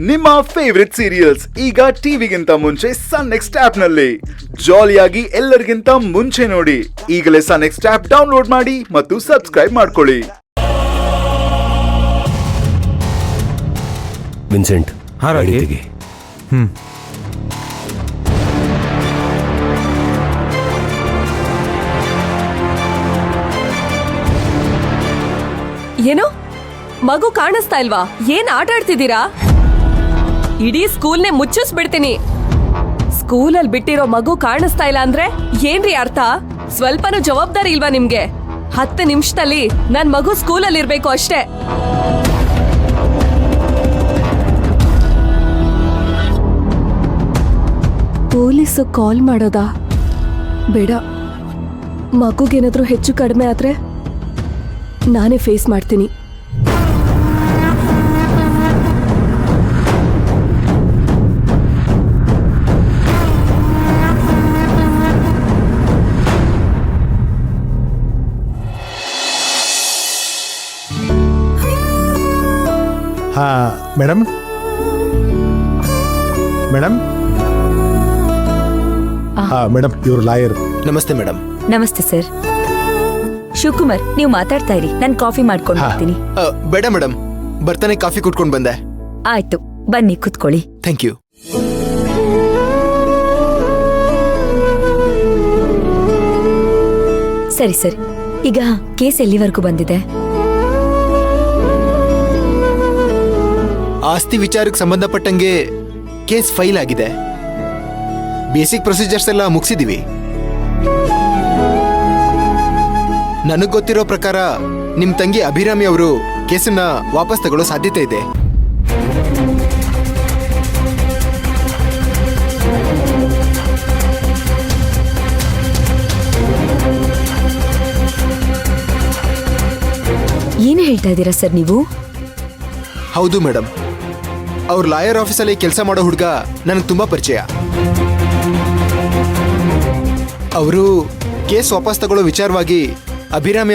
ನಿಮ್ಮ favourite serials ಈಗ ಟಿವಿಗಿಂತ ಮುಂಚೆ ಸನ್ ನೆಕ್ಸ್ಟ್ ಆಪ್ ನಲ್ಲಿ ಜಾಲಿಯಾಗಿ ಎಲ್ಲರಿಗಿಂತ ಮುಂಚೆ ನೋಡಿ. ಈಗಲೇ ಸನ್ ನೆಕ್ಸ್ಟ್ ಆಪ್ ಡೌನ್ಲೋಡ್ ಮಾಡಿ ಮತ್ತು ಸಬ್ಸ್ಕ್ರೈಬ್ ಮಾಡ್ಕೊಳ್ಳಿ. ವಿನ್ಸೆಂಟ್ ಹಾರಾಗಿ ಏನು ಮಗು ಕಾಣಿಸ್ತಾ ಇಲ್ವಾ? ಏನ್ ಆಟ ಆಡ್ತಿದ್ದೀರಾ? ಇಡೀ ಸ್ಕೂಲ್ನೇ ಮುಚ್ಚಿಸ್ಬಿಡ್ತೀನಿ. ಸ್ಕೂಲಲ್ಲಿ ಬಿಟ್ಟಿರೋ ಮಗು ಕಾಣಿಸ್ತಾ ಇಲ್ಲ ಅಂದ್ರೆ ಏನ್ರಿ ಅರ್ಥ? ಸ್ವಲ್ಪನೂ ಜವಾಬ್ದಾರಿ ಇಲ್ವಾ ನಿಮ್ಗೆ? 10 ನಿಮಿಷದಲ್ಲಿ ನನ್ ಮಗು ಸ್ಕೂಲಲ್ಲಿ ಇರ್ಬೇಕು ಅಷ್ಟೇ. ಪೊಲೀಸ್ ಕಾಲ್ ಮಾಡೋದಾ? ಬೇಡ, ಮಗುಗೇನಾದ್ರೂ ಹೆಚ್ಚು ಕಡಿಮೆ ಆದ್ರೆ ನಾನೇ ಫೇಸ್ ಮಾಡ್ತೀನಿ. ಹಾ ಮೇಡಮ್, ಮೇಡಮ್, ಮೇಡಮ್ ಇವ್ರು ಲಾಯರ್. ನಮಸ್ತೆ ಮೇಡಮ್. ನಮಸ್ತೆ ಸರ್. ಶಿವಕುಮಾರ್, ನೀವು ಮಾತಾಡ್ತಾ ಇರಿ, ನಾನು ಕಾಫಿ ಮಾಡ್ಕೊಂಡು ಬರ್ತೀನಿ. ಬೇಡ ಮೇಡಮ್, ಬರ್ತಾನೆ ಕಾಫಿ ಕುಟ್ಕೊಂಡು ಬಂದೆ. ಆಯ್ತು, ಬನ್ನಿ ಕುತ್ಕೊಳ್ಳಿ. Thank you. ಸರಿ ಸರಿ, ಈಗ ಕೇಸ್ ಎಲ್ಲಿವರೆಗೂ ಬಂದಿದೆ? ಆಸ್ತಿ ವಿಚಾರಕ್ಕೆ ಸಂಬಂಧಪಟ್ಟಂಗೆ ಕೇಸ್ ಫೈಲ್ ಆಗಿದೆ. ಬೇಸಿಕ್ ಪ್ರೊಸೀಜರ್ಸ್ ಎಲ್ಲ ಮುಗಿಸಿದೀವಿ. ನನಗೆ ಗೊತ್ತಿರೋ ಪ್ರಕಾರ ನಿಮ್ ತಂಗಿ ಅಭಿರಾಮಿ ಅವರು ಕೇಸನ್ನ ವಾಪಸ್ ತಗೊಳ್ಳೋ ಸಾಧ್ಯತೆ ಇದೆ. ಏನು ಹೇಳ್ತಾ ಇದ್ದೀರಾ ಸರ್ ನೀವು? ಹೌದು ಮೇಡಮ್, ಅವ್ರ ಲಾಯರ್ ಆಫೀಸಲ್ಲಿ ಕೆಲಸ ಮಾಡೋ ಹುಡುಗ ನನಗೆ ತುಂಬಾ ಪರಿಚಯ. ಅವರು ಕೇಸ್ ವಾಪಸ್ ತಗೊಳ್ಳೋ ವಿಚಾರವಾಗಿ ಅಭಿರಾಮಿ ಅವರೇ